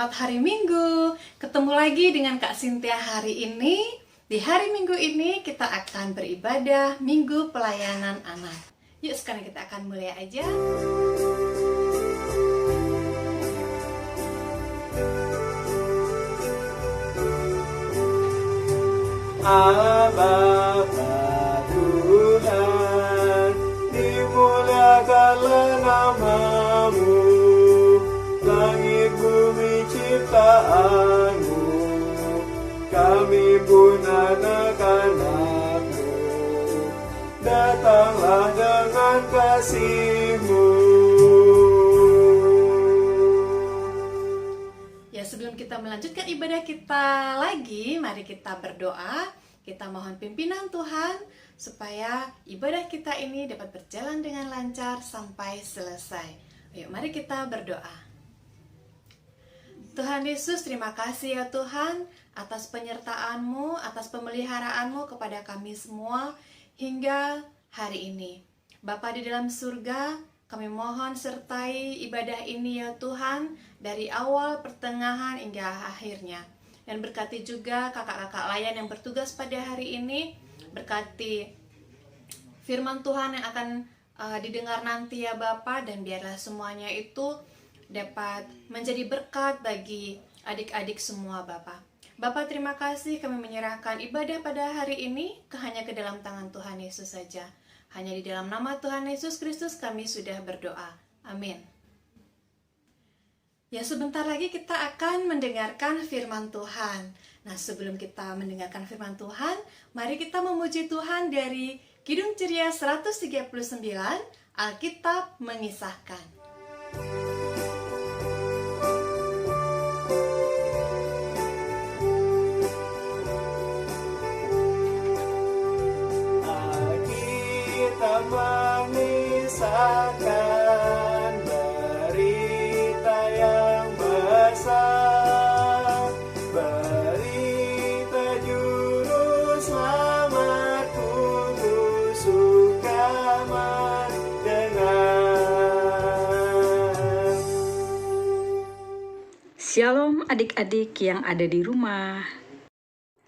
selamat hari Minggu. Ketemu lagi dengan Kak Cynthia hari ini. Di hari Minggu ini kita akan beribadah Minggu Pelayanan Anak. Yuk sekarang kita akan mulai aja. Allah Bapa Tuhan, dimuliakanlah nama-Mu, langit bumi ciptaan-Mu, kami pun anak-anak-Mu, datanglah dengan kasih-Mu. Ya, sebelum kita melanjutkan ibadah kita lagi, mari kita berdoa. Kita mohon pimpinan Tuhan supaya ibadah kita ini dapat berjalan dengan lancar sampai selesai. Yuk, mari kita berdoa. Tuhan Yesus, terima kasih ya Tuhan atas penyertaan-Mu, atas pemeliharaan-Mu kepada kami semua hingga hari ini. Bapa di dalam surga, kami mohon sertai ibadah ini ya Tuhan dari awal, pertengahan hingga akhirnya. Dan berkati juga kakak-kakak layan yang bertugas pada hari ini. Berkati firman Tuhan yang akan didengar nanti ya Bapa, dan biarlah semuanya itu dapat menjadi berkat bagi adik-adik semua Bapa. Bapa, terima kasih, kami menyerahkan ibadah pada hari ini hanya ke dalam tangan Tuhan Yesus saja. Hanya di dalam nama Tuhan Yesus Kristus kami sudah berdoa. Amin. Ya, sebentar lagi kita akan mendengarkan firman Tuhan. Nah, sebelum kita mendengarkan firman Tuhan, mari kita memuji Tuhan dari Kidung Ceria 139, Alkitab Mengisahkan. Alkitab mengisahkan berita yang besar, berita juru selamat untuk suka mendengar. Shalom adik-adik yang ada di rumah.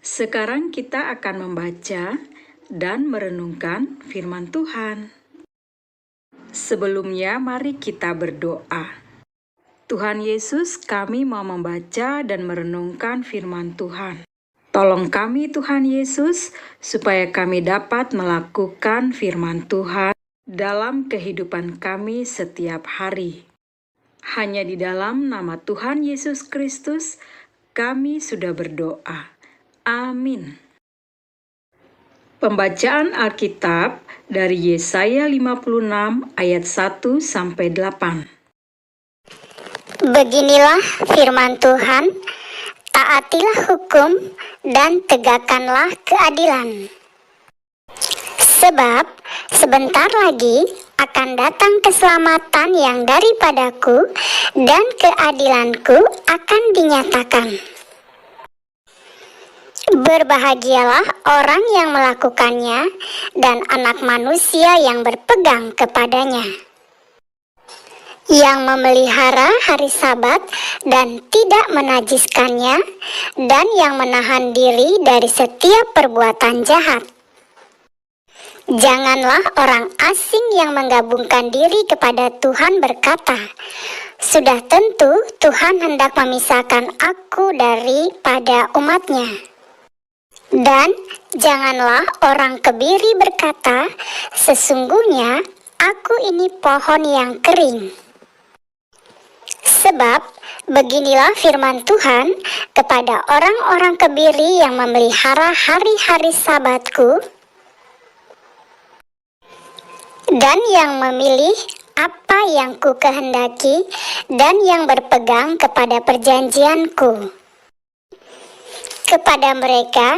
Sekarang kita akan membaca dan merenungkan firman Tuhan. Sebelumnya mari kita berdoa. Tuhan Yesus, kami mau membaca dan merenungkan firman Tuhan. Tolong kami Tuhan Yesus, supaya kami dapat melakukan firman Tuhan dalam kehidupan kami setiap hari. Hanya di dalam nama Tuhan Yesus Kristus, kami sudah berdoa. Amin. Pembacaan Alkitab dari Yesaya 56 ayat 1 sampai 8. Beginilah firman Tuhan, taatilah hukum dan tegakkanlah keadilan. Sebab sebentar lagi akan datang keselamatan yang daripadaku dan keadilanku akan dinyatakan. Berbahagialah orang yang melakukannya dan anak manusia yang berpegang kepadanya, yang memelihara hari Sabat dan tidak menajiskannya, dan yang menahan diri dari setiap perbuatan jahat. Janganlah orang asing yang menggabungkan diri kepada Tuhan berkata, "Sudah tentu Tuhan hendak memisahkan aku daripada umatnya." Dan janganlah orang kebiri berkata, "Sesungguhnya aku ini pohon yang kering." Sebab beginilah firman Tuhan kepada orang-orang kebiri yang memelihara hari-hari Sabatku dan yang memilih apa yang ku kehendaki dan yang berpegang kepada perjanjianku. Kepada mereka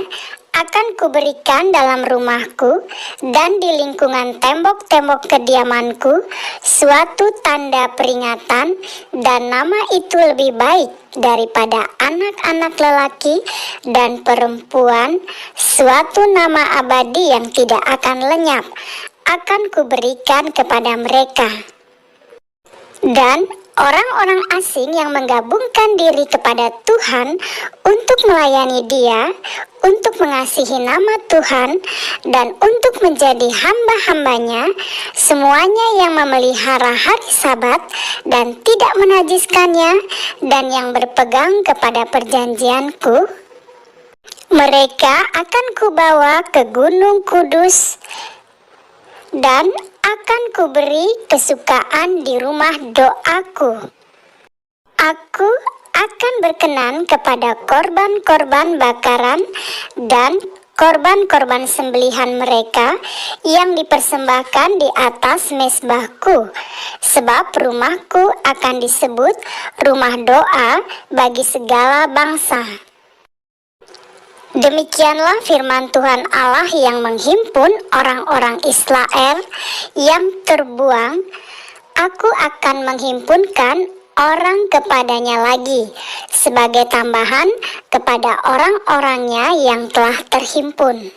akan kuberikan dalam rumahku dan di lingkungan tembok-tembok kediamanku suatu tanda peringatan, dan nama itu lebih baik daripada anak-anak lelaki dan perempuan, suatu nama abadi yang tidak akan lenyap, akan kuberikan kepada mereka. Dan orang-orang asing yang menggabungkan diri kepada Tuhan untuk melayani Dia, untuk mengasihi nama Tuhan, dan untuk menjadi hamba-hambanya, semuanya yang memelihara hari Sabat dan tidak menajiskannya, dan yang berpegang kepada perjanjianku, mereka akan kubawa ke Gunung Kudus dan akan kuberi kesukaan di rumah doaku. Aku akan berkenan kepada korban-korban bakaran dan korban-korban sembelihan mereka yang dipersembahkan di atas mezbahku, sebab rumahku akan disebut rumah doa bagi segala bangsa. Demikianlah firman Tuhan Allah yang menghimpun orang-orang Israel yang terbuang. Aku akan menghimpunkan orang kepadanya lagi sebagai tambahan kepada orang-orangnya yang telah terhimpun.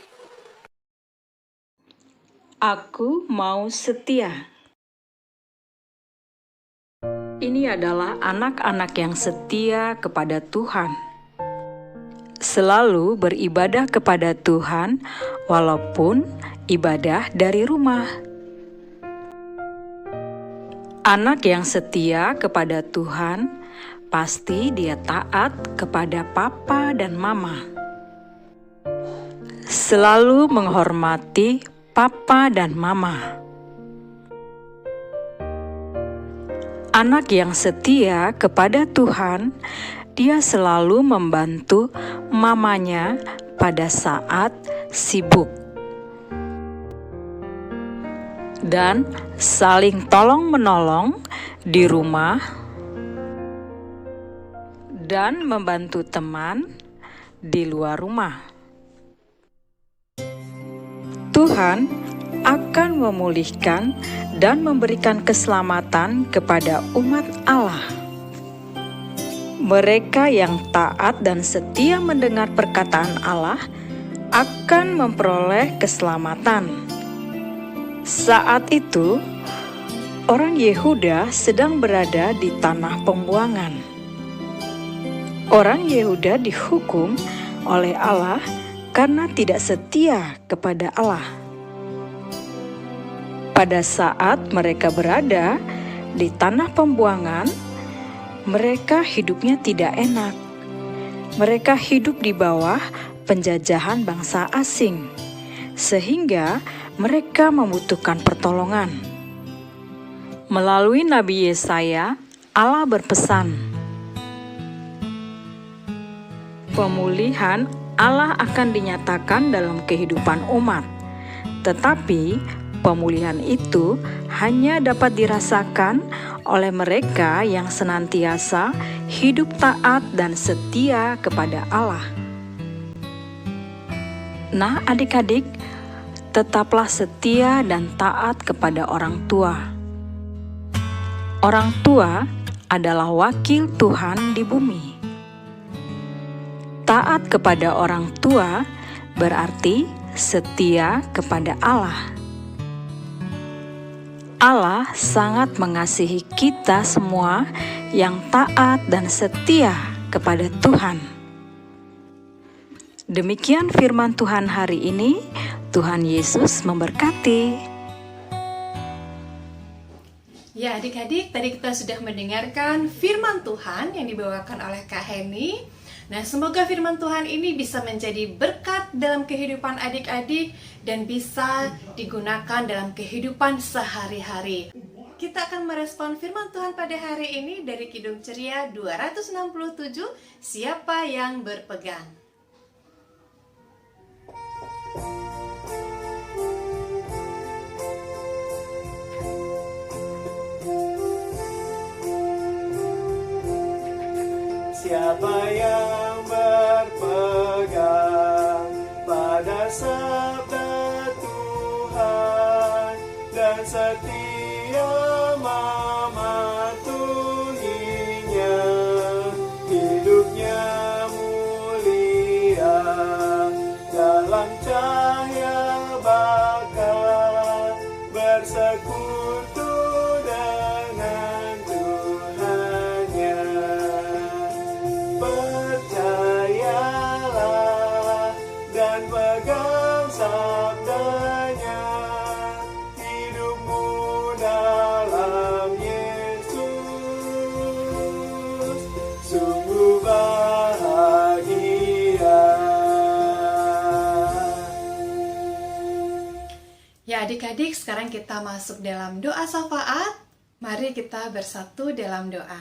Aku mau setia. Ini adalah anak-anak yang setia kepada Tuhan. Selalu beribadah kepada Tuhan walaupun ibadah dari rumah. Anak yang setia kepada Tuhan pasti dia taat kepada papa dan mama. Selalu menghormati papa dan mama. Anak yang setia kepada Tuhan, dia selalu membantu mamanya pada saat sibuk. Dan saling tolong-menolong di rumah dan membantu teman di luar rumah. Tuhan akan memulihkan dan memberikan keselamatan kepada umat Allah. Mereka yang taat dan setia mendengar perkataan Allah akan memperoleh keselamatan. Saat itu, orang Yehuda sedang berada di tanah pembuangan. Orang Yehuda dihukum oleh Allah karena tidak setia kepada Allah. Pada saat mereka berada di tanah pembuangan, mereka hidupnya tidak enak. Mereka hidup di bawah penjajahan bangsa asing, sehingga mereka membutuhkan pertolongan. Melalui Nabi Yesaya, Allah berpesan, pemulihan Allah akan dinyatakan dalam kehidupan umat, tetapi pemulihan itu hanya dapat dirasakan oleh mereka yang senantiasa hidup taat dan setia kepada Allah. Nah, adik-adik, tetaplah setia dan taat kepada orang tua. Orang tua adalah wakil Tuhan di bumi. Taat kepada orang tua berarti setia kepada Allah. Allah sangat mengasihi kita semua yang taat dan setia kepada Tuhan. Demikian firman Tuhan hari ini. Tuhan Yesus memberkati. Ya adik-adik, tadi kita sudah mendengarkan firman Tuhan yang dibawakan oleh Kak Heni. Nah, semoga firman Tuhan ini bisa menjadi berkat dalam kehidupan adik-adik dan bisa digunakan dalam kehidupan sehari-hari. Kita akan merespon firman Tuhan pada hari ini dari Kidung Ceria 267, Siapa yang berpegang? Siapa yang berpegang pada sabda Tuhan dan setia mematuhinya, hidupnya mulia dalam cahaya bakal bersekutu dengan Tuhan. sabdanya, hidupmu dalam Yesus sungguh bahagia. Ya adik-adik, sekarang kita masuk dalam doa syafaat. Mari kita bersatu dalam doa.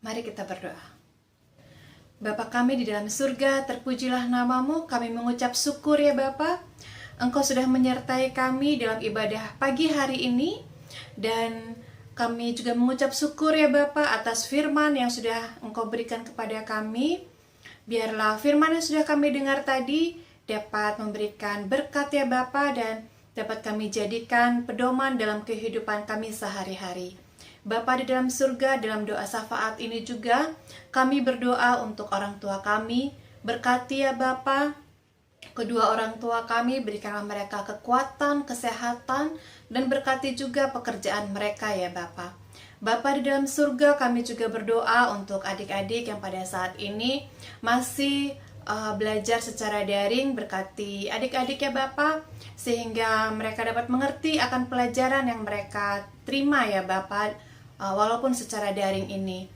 Mari kita berdoa. Bapa kami di dalam surga, terpujilah namamu. Kami mengucap syukur ya Bapa. Engkau sudah menyertai kami dalam ibadah pagi hari ini. Dan kami juga mengucap syukur ya Bapa atas firman yang sudah Engkau berikan kepada kami. Biarlah firman yang sudah kami dengar tadi dapat memberikan berkat ya Bapa, dan dapat kami jadikan pedoman dalam kehidupan kami sehari-hari. Bapa di dalam surga, dalam doa syafaat ini juga kami berdoa untuk orang tua kami. Berkati ya Bapa kedua orang tua kami, berikanlah mereka kekuatan, kesehatan, dan berkati juga pekerjaan mereka ya Bapa. Bapa di dalam surga, kami juga berdoa untuk adik-adik yang pada saat ini masih belajar secara daring. Berkati adik-adik ya Bapa, sehingga mereka dapat mengerti akan pelajaran yang mereka terima ya Bapa, walaupun secara daring ini.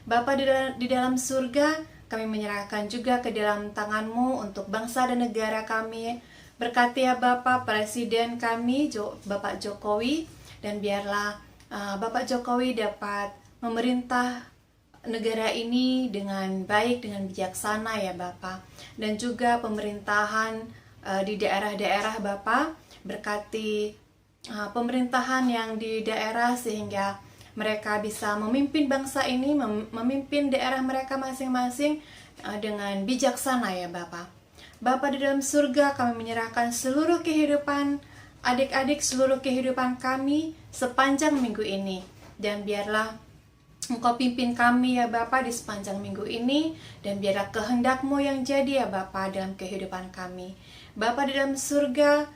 Bapa di dalam surga, kami menyerahkan juga ke dalam tangan-Mu untuk bangsa dan negara kami. Berkati ya Bapa Presiden kami, Bapak Jokowi, dan biarlah Bapak Jokowi dapat memerintah negara ini dengan baik, dengan bijaksana ya Bapa. Dan juga pemerintahan di daerah-daerah Bapa, berkati pemerintahan yang di daerah sehingga mereka bisa memimpin bangsa ini, memimpin daerah mereka masing-masing dengan bijaksana ya Bapa. Bapa di dalam surga, kami menyerahkan seluruh kehidupan adik-adik, seluruh kehidupan kami sepanjang minggu ini. Dan biarlah Engkau pimpin kami ya Bapa di sepanjang minggu ini, dan biarlah kehendak-Mu yang jadi ya Bapa dalam kehidupan kami. Bapa di dalam surga,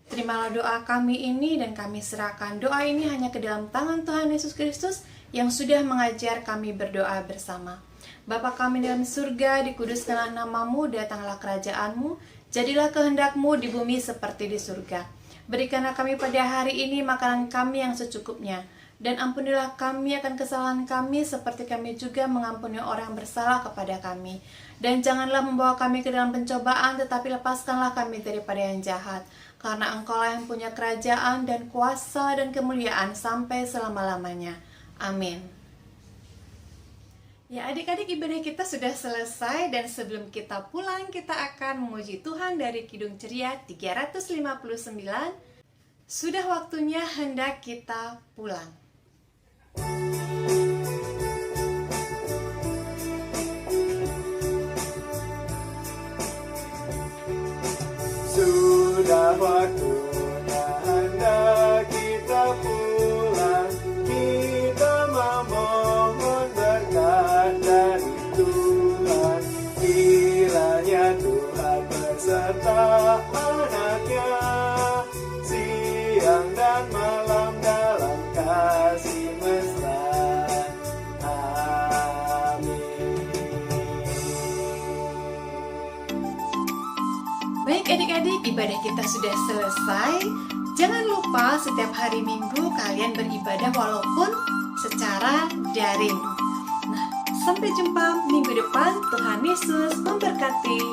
terimalah doa kami ini, dan kami serahkan doa ini hanya ke dalam tangan Tuhan Yesus Kristus yang sudah mengajar kami berdoa bersama. Bapa kami dalam surga, dikuduskanlah namamu, datanglah kerajaan-Mu, jadilah kehendak-Mu di bumi seperti di surga. Berikanlah kami pada hari ini makanan kami yang secukupnya, dan ampunilah kami akan kesalahan kami seperti kami juga mengampuni orang yang bersalah kepada kami. Dan janganlah membawa kami ke dalam pencobaan, tetapi lepaskanlah kami daripada yang jahat. Karena Engkaulah yang punya kerajaan dan kuasa dan kemuliaan sampai selama-lamanya. Amin. Ya adik-adik, ibadah kita sudah selesai, dan sebelum kita pulang kita akan memuji Tuhan dari Kidung Ceria 359. Sudah waktunya hendak kita pulang. Sudah waktunya hendak kita pulang, kita memohon berkat dari Tuhan. Kiranya Tuhan beserta anak-Nya, siang dan malam dalam kasih mesra. Baik adik-adik, ibadah kita sudah selesai. Jangan lupa setiap hari Minggu kalian beribadah walaupun secara daring. Nah, sampai jumpa minggu depan. Tuhan Yesus memberkati.